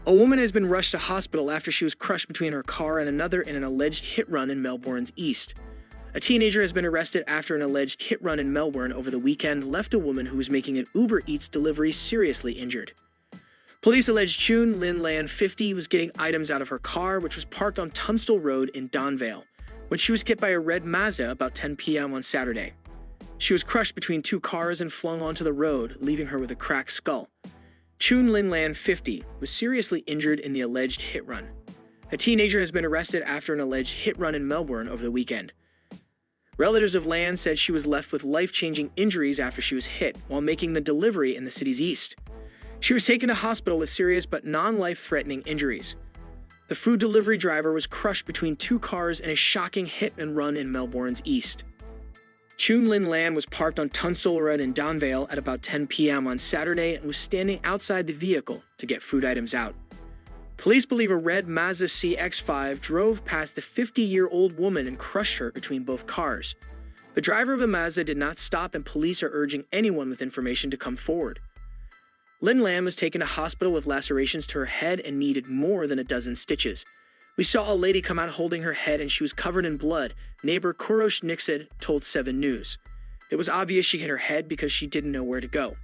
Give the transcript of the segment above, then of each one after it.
A woman has been rushed to hospital after she was crushed between her car and another in an alleged hit-run in Melbourne's east. A teenager has been arrested after an alleged hit-run in Melbourne over the weekend left a woman who was making an Uber Eats delivery seriously injured. Police allege Choon Lin Lan, 50, was getting items out of her car, which was parked on Tunstall Road in Donvale, when she was hit by a red Mazda about 10 p.m. on Saturday. She was crushed between two cars and flung onto the road, leaving her with a cracked skull. Choon Lin Lan, 50, was seriously injured in the alleged hit-run. A teenager has been arrested after an alleged hit-run in Melbourne over the weekend. Relatives of Lan said she was left with life-changing injuries after she was hit while making the delivery in the city's east. She was taken to hospital with serious but non-life-threatening injuries. The food delivery driver was crushed between two cars in a shocking hit-and-run in Melbourne's east. Choon Lin Lan was parked on Tunstall Road in Donvale at about 10 p.m. on Saturday and was standing outside the vehicle to get food items out. Police believe a red Mazda CX-5 drove past the 50-year-old woman and crushed her between both cars. The driver of the Mazda did not stop, and police are urging anyone with information to come forward. Lin Lan was taken to hospital with lacerations to her head and needed more than a dozen stitches. "We saw a lady come out holding her head and she was covered in blood," neighbor Kurosh Nixon told 7 News. "It was obvious she hit her head because she didn't know where to go."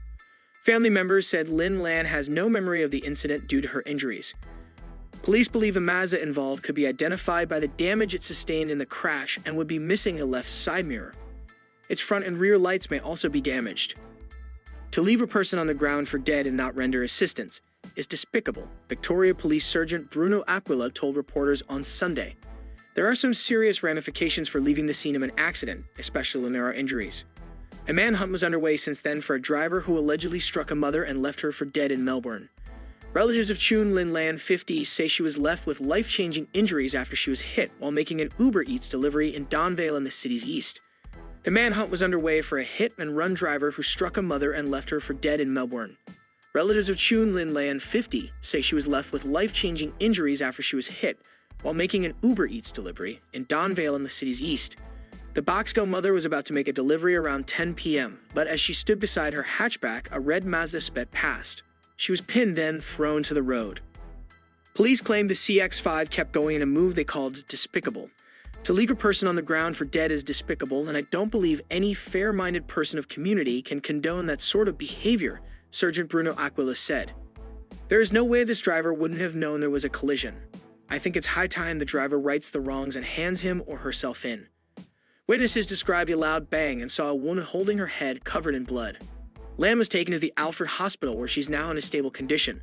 Family members said Lin Lan has no memory of the incident due to her injuries. Police believe the Mazda involved could be identified by the damage it sustained in the crash and would be missing a left side mirror. Its front and rear lights may also be damaged. To leave a person on the ground for dead and not render assistance is despicable, Victoria Police Sergeant Bruno Aquila told reporters on Sunday. There are some serious ramifications for leaving the scene of an accident, especially when there are injuries. A manhunt was underway since then for a driver who allegedly struck a mother and left her for dead in Melbourne. Relatives of Choon Lin Lan, 50, say she was left with life-changing injuries after she was hit while making an Uber Eats delivery in Donvale in the city's east. The manhunt was underway for a hit-and-run driver who struck a mother and left her for dead in Melbourne. Relatives of Choon Lin Lan, 50, say she was left with life-changing injuries after she was hit while making an Uber Eats delivery in Donvale in the city's east. The Boxtel mother was about to make a delivery around 10 p.m., but as she stood beside her hatchback, a red Mazda sped past. She was pinned, then thrown to the road. Police claimed the CX-5 kept going in a move they called despicable. To leave a person on the ground for dead is despicable, and I don't believe any fair-minded person of community can condone that sort of behavior, Sergeant Bruno Aquila said. There is no way this driver wouldn't have known there was a collision. I think it's high time the driver rights the wrongs and hands him or herself in. Witnesses described a loud bang and saw a woman holding her head covered in blood. Lam was taken to the Alfred Hospital, where she's now in a stable condition.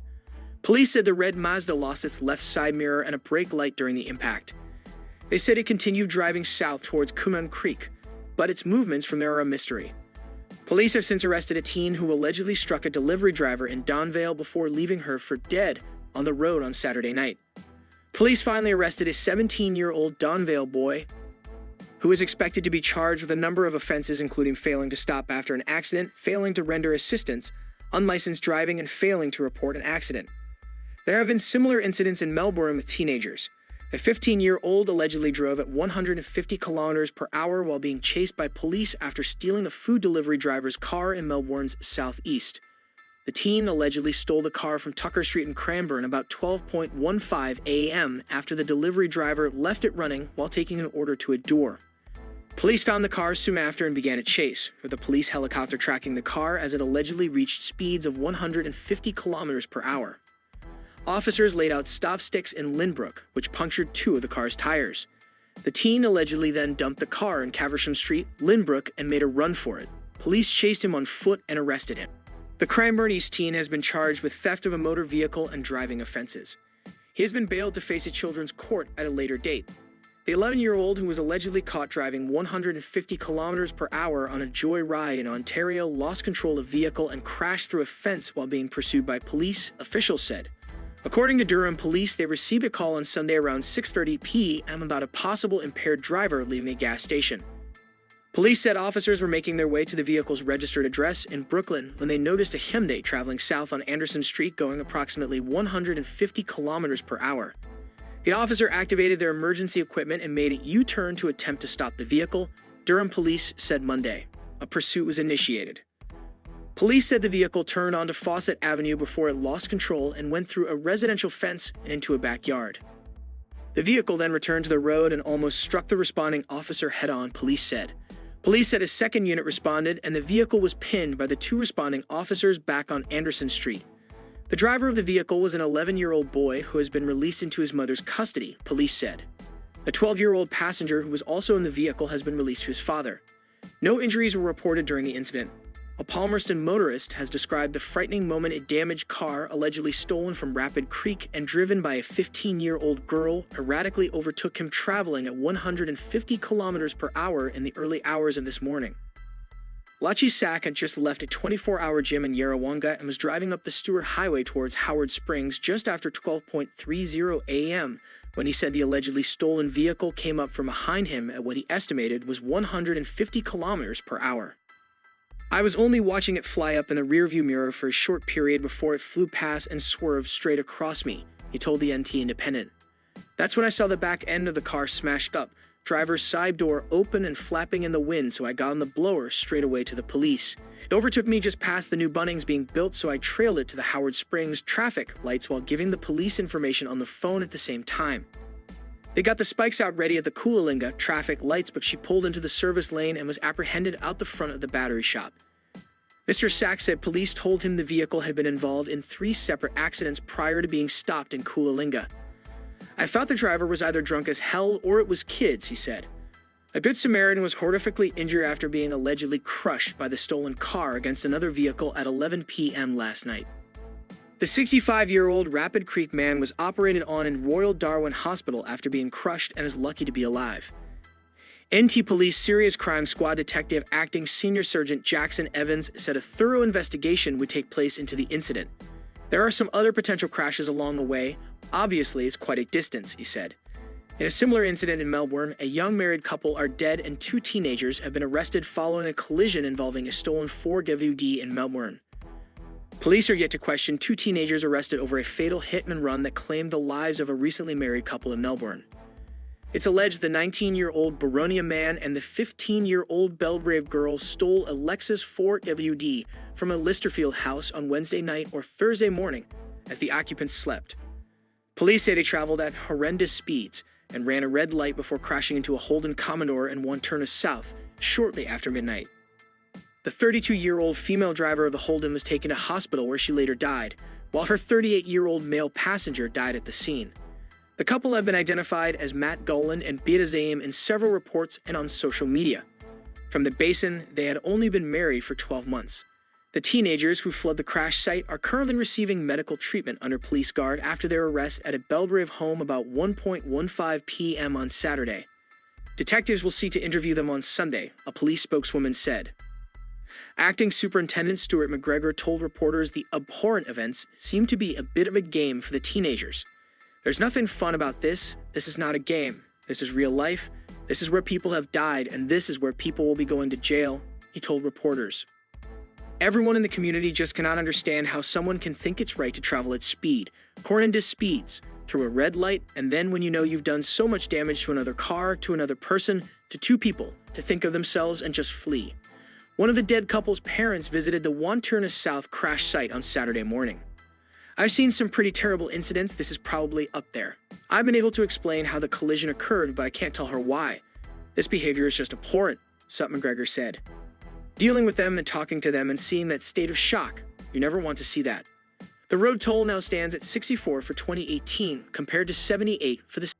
Police said the red Mazda lost its left side mirror and a brake light during the impact. They said it continued driving south towards Kuman Creek, but its movements from there are a mystery. Police have since arrested a teen who allegedly struck a delivery driver in Donvale before leaving her for dead on the road on Saturday night. Police finally arrested a 17-year-old Donvale boy who is expected to be charged with a number of offenses, including failing to stop after an accident, failing to render assistance, unlicensed driving, and failing to report an accident. There have been similar incidents in Melbourne with teenagers. The 15-year-old allegedly drove at 150 kilometers per hour while being chased by police after stealing a food delivery driver's car in Melbourne's southeast. The teen allegedly stole the car from Tucker Street in Cranbourne about 12:15 a.m. after the delivery driver left it running while taking an order to a door. Police found the car soon after and began a chase, with a police helicopter tracking the car as it allegedly reached speeds of 150 kilometers per hour. Officers laid out stop sticks in Lynbrook, which punctured 2 of the car's tires. The teen allegedly then dumped the car in Caversham Street, Lynbrook, and made a run for it. Police chased him on foot and arrested him. The Cranbourne East teen has been charged with theft of a motor vehicle and driving offenses. He has been bailed to face a children's court at a later date. The 11-year-old, who was allegedly caught driving 150 kilometers per hour on a joy ride in Ontario, lost control of the vehicle and crashed through a fence while being pursued by police, officials said. According to Durham Police, they received a call on Sunday around 6:30 p.m. about a possible impaired driver leaving a gas station. Police said officers were making their way to the vehicle's registered address in Brooklyn when they noticed a Hyundai traveling south on Anderson Street going approximately 150 kilometers per hour. The officer activated their emergency equipment and made a U-turn to attempt to stop the vehicle, Durham Police said Monday. A pursuit was initiated. Police said the vehicle turned onto Fawcett Avenue before it lost control and went through a residential fence and into a backyard. The vehicle then returned to the road and almost struck the responding officer head-on, police said. Police said a second unit responded and the vehicle was pinned by the two responding officers back on Anderson Street. The driver of the vehicle was an 11-year-old boy who has been released into his mother's custody, police said. A 12-year-old passenger who was also in the vehicle has been released to his father. No injuries were reported during the incident. A Palmerston motorist has described the frightening moment a damaged car allegedly stolen from Rapid Creek and driven by a 15-year-old girl erratically overtook him traveling at 150 kilometers per hour in the early hours of this morning. Lachi Sak had just left a 24-hour gym in Yarrawonga and was driving up the Stewart Highway towards Howard Springs just after 12:30 a.m. when he said the allegedly stolen vehicle came up from behind him at what he estimated was 150 kilometers per hour. I was only watching it fly up in the rearview mirror for a short period before it flew past and swerved straight across me, he told the NT Independent. That's when I saw the back end of the car smashed up, driver's side door open and flapping in the wind, so I got on the blower straight away to the police. It overtook me just past the new Bunnings being built, so I trailed it to the Howard Springs traffic lights while giving the police information on the phone at the same time. They got the spikes out ready at the Coolalinga traffic lights, but she pulled into the service lane and was apprehended out the front of the battery shop. Mr. Sachs said police told him the vehicle had been involved in 3 separate accidents prior to being stopped in Coolalinga. I thought the driver was either drunk as hell or it was kids, he said. A Good Samaritan was horrifically injured after being allegedly crushed by the stolen car against another vehicle at 11 p.m. last night. The 65-year-old Rapid Creek man was operated on in Royal Darwin Hospital after being crushed and is lucky to be alive. NT Police Serious Crime Squad Detective Acting Senior Sergeant Jackson Evans said a thorough investigation would take place into the incident. There are some other potential crashes along the way. Obviously, it's quite a distance, he said. In a similar incident in Melbourne, a young married couple are dead and 2 teenagers have been arrested following a collision involving a stolen Ford WD in Melbourne. Police are yet to question 2 teenagers arrested over a fatal hit-and-run that claimed the lives of a recently married couple in Melbourne. It's alleged the 19-year-old Boronia man and the 15-year-old Belgrave girl stole a Lexus Ford WD from a Listerfield house on Wednesday night or Thursday morning as the occupants slept. Police say they traveled at horrendous speeds and ran a red light before crashing into a Holden Commodore in Wantirna South shortly after midnight. The 32-year-old female driver of the Holden was taken to hospital where she later died, while her 38-year-old male passenger died at the scene. The couple have been identified as Matt Golan and Beta Zaim in several reports and on social media. From the Basin, they had only been married for 12 months. The teenagers who fled the crash site are currently receiving medical treatment under police guard after their arrest at a Belgrave home about 1:15 p.m. on Saturday. Detectives will seek to interview them on Sunday, a police spokeswoman said. Acting Superintendent Stuart McGregor told reporters the abhorrent events seemed to be a bit of a game for the teenagers. There's nothing fun about this. This is not a game. This is real life. This is where people have died, and this is where people will be going to jail, he told reporters. Everyone in the community just cannot understand how someone can think it's right to travel at speed, horrendous speeds, through a red light, and then when you know you've done so much damage to another car, to another person, to 2 people, to think of themselves and just flee. One of the dead couple's parents visited the Wantirna South crash site on Saturday morning. I've seen some pretty terrible incidents. This is probably up there. I've been able to explain how the collision occurred, but I can't tell her why. This behavior is just abhorrent, Sut McGregor said. Dealing with them and talking to them and seeing that state of shock, you never want to see that. The road toll now stands at 64 for 2018 compared to 78 for the